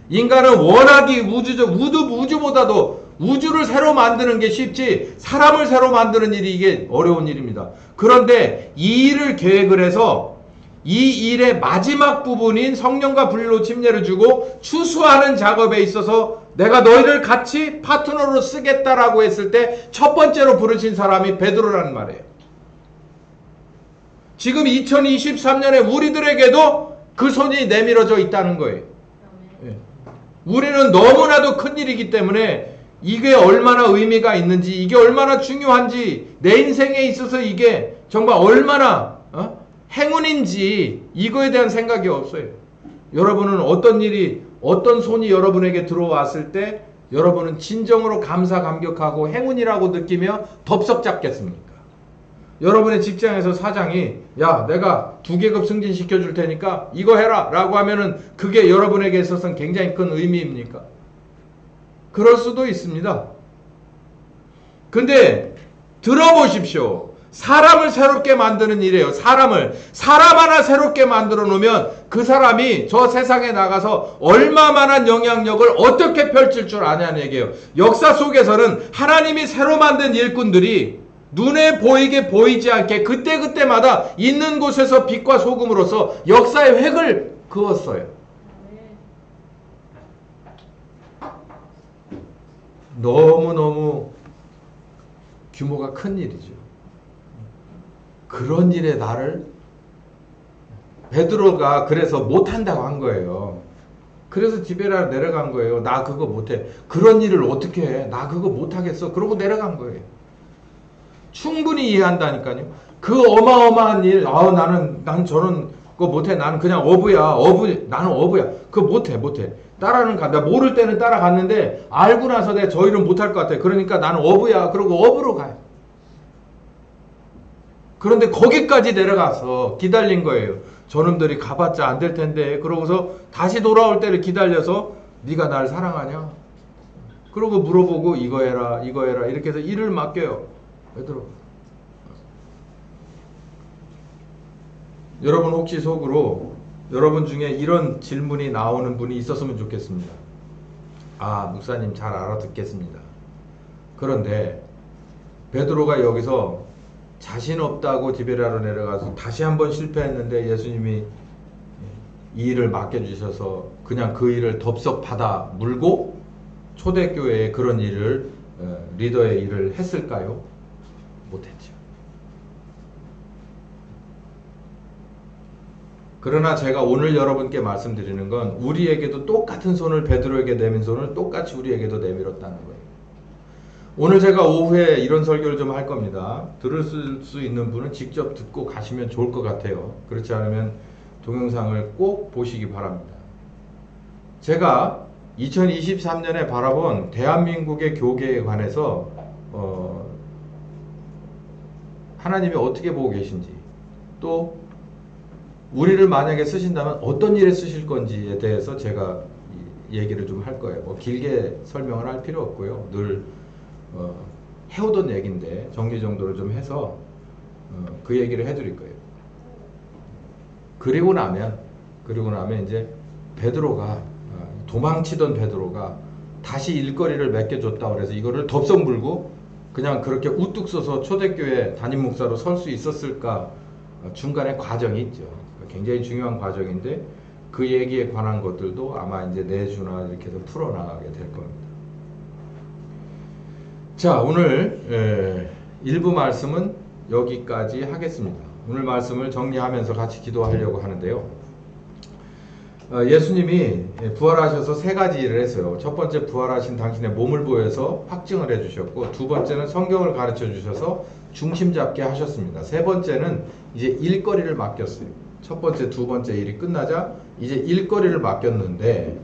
인간은 워낙이 우주보다도 우주를 새로 만드는 게 쉽지 사람을 새로 만드는 일이 이게 어려운 일입니다. 그런데 이 일을 계획을 해서 이 일의 마지막 부분인 성령과 불로 침례를 주고 추수하는 작업에 있어서 내가 너희를 같이 파트너로 쓰겠다라고 했을 때 첫 번째로 부르신 사람이 베드로라는 말이에요. 지금 2023년에 우리들에게도 그 손이 내밀어져 있다는 거예요. 예. 우리는 너무나도 큰 일이기 때문에 이게 얼마나 의미가 있는지, 이게 얼마나 중요한지, 내 인생에 있어서 이게 정말 얼마나 행운인지 이거에 대한 생각이 없어요. 여러분은 어떤 일이, 어떤 손이 여러분에게 들어왔을 때 여러분은 진정으로 감사 감격하고 행운이라고 느끼며 덥석 잡겠습니까? 여러분의 직장에서 사장이 야 내가 2계급 승진시켜 줄 테니까 이거 해라 라고 하면은 그게 여러분에게 있어서는 굉장히 큰 의미입니까? 그럴 수도 있습니다. 근데 들어보십시오. 사람을 새롭게 만드는 일이에요. 사람 하나 새롭게 만들어 놓으면 그 사람이 저 세상에 나가서 얼마만한 영향력을 어떻게 펼칠 줄 아냐는 얘기예요. 역사 속에서는 하나님이 새로 만든 일꾼들이 눈에 보이게 보이지 않게 그때그때마다 있는 곳에서 빛과 소금으로서 역사의 획을 그었어요. 너무너무 규모가 큰 일이죠. 그런 일에 나를 베드로가 그래서 못한다고 한 거예요. 그래서 디베라 내려간 거예요. 나 그거 못해. 그런 일을 어떻게 해. 나 그거 못하겠어. 그러고 내려간 거예요. 충분히 이해한다니까요. 그 어마어마한 일, 나는 저는 그거 못해. 나는 그냥 나는 어부야. 그거 못해. 따라는 간다. 모를 때는 따라갔는데 알고 나서 내가 저 일은 못할 것 같아. 그러니까 나는 어부야. 그러고 어부로 가요. 그런데 거기까지 내려가서 기다린 거예요. 저놈들이 가봤자 안 될 텐데. 그러고서 다시 돌아올 때를 기다려서 네가 날 사랑하냐? 그러고 물어보고 이거 해라 이렇게 해서 일을 맡겨요. 베드로. 여러분 혹시 속으로 여러분 중에 이런 질문이 나오는 분이 있었으면 좋겠습니다. 아, 목사님 잘 알아듣겠습니다. 그런데 베드로가 여기서 자신 없다고 디베라로 내려가서 다시 한번 실패했는데 예수님이 이 일을 맡겨주셔서 그냥 그 일을 덥석 받아 물고 초대교회에 그런 일을 리더의 일을 했을까요? 못했죠. 그러나 제가 오늘 여러분께 말씀드리는 건 우리에게도 똑같은 손을 베드로에게 내민 손을 똑같이 우리에게도 내밀었다는 거예요. 오늘 제가 오후에 이런 설교를 좀 할 겁니다. 들을 수 있는 분은 직접 듣고 가시면 좋을 것 같아요. 그렇지 않으면 동영상을 꼭 보시기 바랍니다. 제가 2023년에 바라본 대한민국의 교계에 관해서 하나님이 어떻게 보고 계신지, 또 우리를 만약에 쓰신다면 어떤 일에 쓰실 건지에 대해서 제가 얘기를 좀 할 거예요. 뭐 길게 설명을 할 필요 없고요. 늘 해오던 얘기인데 정리정돈을 좀 해서 그 얘기를 해드릴 거예요. 그리고 나면 이제 베드로가 도망치던 베드로가 다시 일거리를 맡겨줬다 그래서 이거를 덥석 물고 그냥 그렇게 우뚝 서서 초대교회 담임 목사로 설 수 있었을까? 중간에 과정이 있죠. 굉장히 중요한 과정인데 그 얘기에 관한 것들도 아마 이제 내주나 이렇게 해서 풀어나가게 될 겁니다. 자, 오늘 일부 말씀은 여기까지 하겠습니다. 오늘 말씀을 정리하면서 같이 기도하려고 하는데요. 예수님이 부활하셔서 세 가지 일을 했어요. 첫 번째, 부활하신 당신의 몸을 보여서 확증을 해주셨고, 두 번째는 성경을 가르쳐 주셔서 중심 잡게 하셨습니다. 세 번째는 이제 일거리를 맡겼어요. 첫 번째, 두 번째 일이 끝나자 이제 일거리를 맡겼는데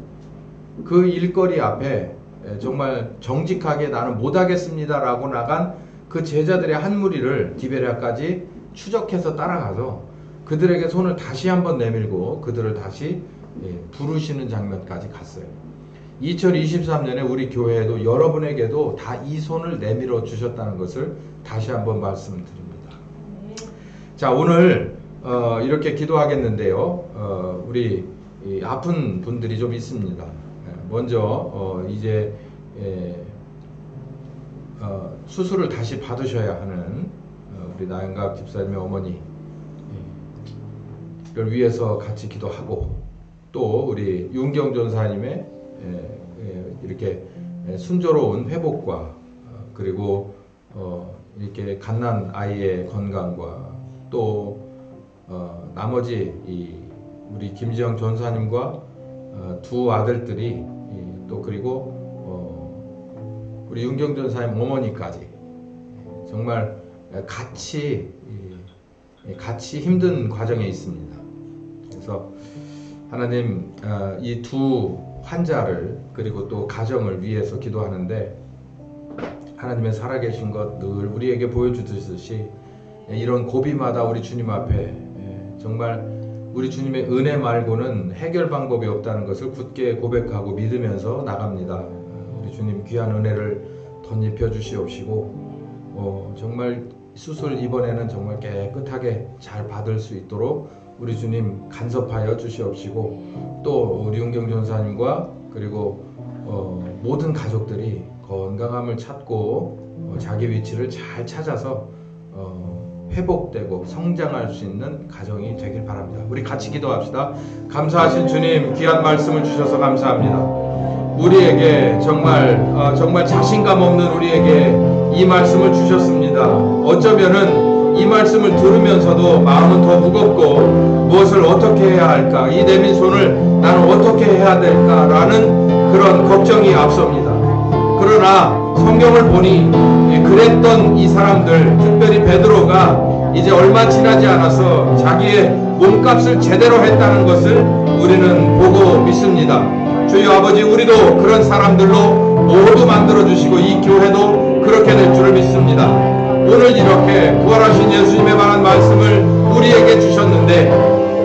그 일거리 앞에 정말 정직하게 나는 못하겠습니다 라고 나간 그 제자들의 한 무리를 디베랴까지 추적해서 따라가서 그들에게 손을 다시 한번 내밀고 그들을 다시 부르시는 장면까지 갔어요. 2023년에 우리 교회에도 여러분에게도 다 이 손을 내밀어 주셨다는 것을 다시 한번 말씀드립니다. 자, 오늘 이렇게 기도하겠는데요. 우리 아픈 분들이 좀 있습니다. 먼저 이제 수술을 다시 받으셔야 하는 우리 나영각 집사님의 어머니를 위해서 같이 기도하고, 또 우리 윤경 전사님의 이렇게 순조로운 회복과 그리고 이렇게 갓난 아이의 건강과 또 나머지 우리 김지영 전사님과 두 아들들이 또 그리고 우리 윤경 전사님 어머니까지 정말 같이 힘든 과정에 있습니다. 그래서 하나님, 이 두 환자를 그리고 또 가정을 위해서 기도하는데 하나님의 살아계신 것 늘 우리에게 보여주듯이 이런 고비마다 우리 주님 앞에 정말 우리 주님의 은혜 말고는 해결 방법이 없다는 것을 굳게 고백하고 믿으면서 나갑니다. 우리 주님 귀한 은혜를 덧입혀 주시옵시고 정말 수술 이번에는 정말 깨끗하게 잘 받을 수 있도록 우리 주님 간섭하여 주시옵시고, 또 우리 윤경 전사님과 그리고 모든 가족들이 건강함을 찾고 자기 위치를 잘 찾아서 회복되고 성장할 수 있는 가정이 되길 바랍니다. 우리 같이 기도합시다. 감사하신 주님, 귀한 말씀을 주셔서 감사합니다. 우리에게 정말 자신감 없는 우리에게 이 말씀을 주셨습니다. 어쩌면은 이 말씀을 들으면서도 마음은 더 무겁고 무엇을 어떻게 해야 할까, 이 내민 손을 나는 어떻게 해야 될까라는 그런 걱정이 앞섭니다. 그러나 성경을 보니 그랬던 이 사람들, 특별히 베드로가 이제 얼마 지나지 않아서 자기의 몸값을 제대로 했다는 것을 우리는 보고 믿습니다. 주여 아버지, 우리도 그런 사람들로 모두 만들어주시고 이 교회도 그렇게 될 줄을 믿습니다. 오늘 이렇게 부활하신 예수님에 관한 말씀을 우리에게 주셨는데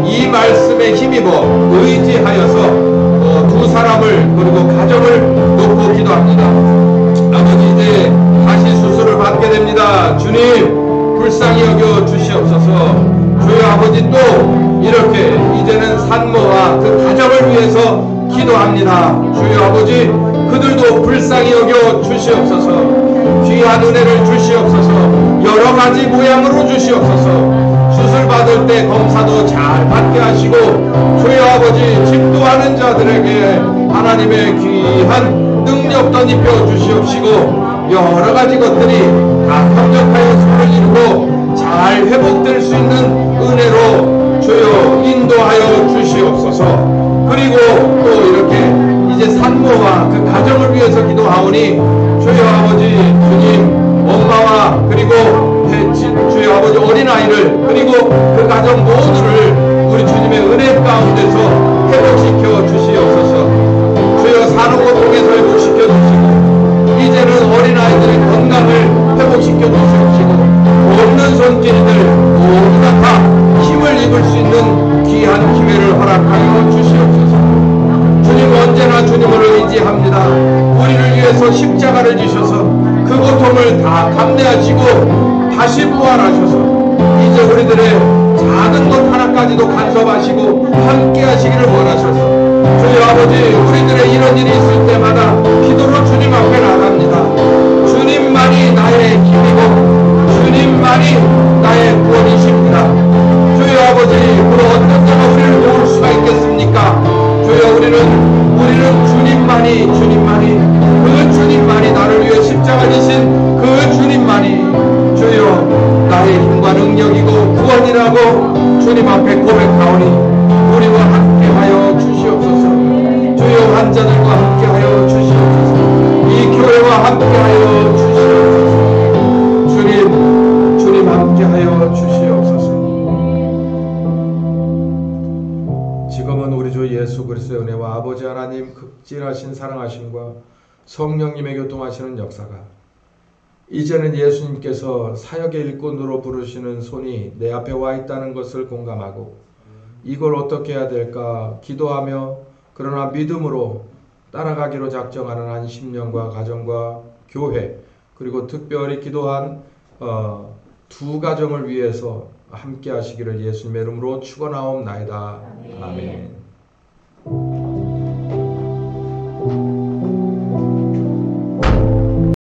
이 말씀에 힘입어 의지하여서 두 사람을 그리고 가정을 놓고 기도합니다. 아버지, 이제 다시 수술을 받게 됩니다. 주님 불쌍히 여겨 주시옵소서. 주여 아버지, 또 이렇게 이제는 산모와 그 가정을 위해서 기도합니다. 주여 아버지, 그들도 불쌍히 여겨 주시옵소서. 귀한 은혜를 주시옵소서. 여러 가지 모양으로 주시옵소서. 수술 받을 때 검사도 잘 받게 하시고, 주여 아버지, 집도하는 자들에게 하나님의 귀한 능력 덧입혀 주시옵시고, 여러 가지 것들이 다 합력하여 손을 이루고 잘 회복될 수 있는 은혜로 주여 인도하여 주시옵소서. 그리고 또 이렇게 이제 산모와 그 가정을 위해서 기도하오니 주여 아버지, 주님 엄마와 그리고 주여 아버지 어린아이를 그리고 그 가정 모두를 우리 주님의 은혜 가운데서 회복시켜 주시옵소서. 주여 사는 고통에서 회복시켜 주시고, 이제는 어린아이들의 건강을 회복시켜 주시옵시고, 없는 손길들 모두가 다 힘을 입을 수 있는 귀한 십자가를 지셔서 그 고통을 다 감내하시고 다시 부활하셔서 이제 우리들의 작은 것 하나까지도 간섭하시고 함께 하시기를 원하셔서 주여 아버지, 우리들의 이런 일이 있을 때마다 기도로 주님 앞에 나갑니다. 주님만이 나의 힘이고 주님만이 나의 구원이십니다. 주여 아버지, 그 어떤 자가 우리를 도울 수가 있겠습니까? 주여 우리는 주님만이 그 주님만이 나를 위해 십자가 지신 그 주님만이 주여 나의 힘과 능력이고 구원이라고 주님 앞에 고백하오니 우리와 함께하여 주시옵소서. 주여 환자들과 함께하여 주시옵소서. 이 교회와 함께하여 주시옵소서. 주님 함께하여 주시옵소서. 지금은 우리 주 예수 그리스도의 은혜와 아버지 하나님 극진하신 사랑하심과 성령님의 교통하시는 역사가 이제는 예수님께서 사역의 일꾼으로 부르시는 손이 내 앞에 와 있다는 것을 공감하고 이걸 어떻게 해야 될까 기도하며 그러나 믿음으로 따라가기로 작정하는 한 10년과 가정과 교회 그리고 특별히 기도한 두 가정을 위해서 함께 하시기를 예수님의 이름으로 축원하옵나이다. 아멘.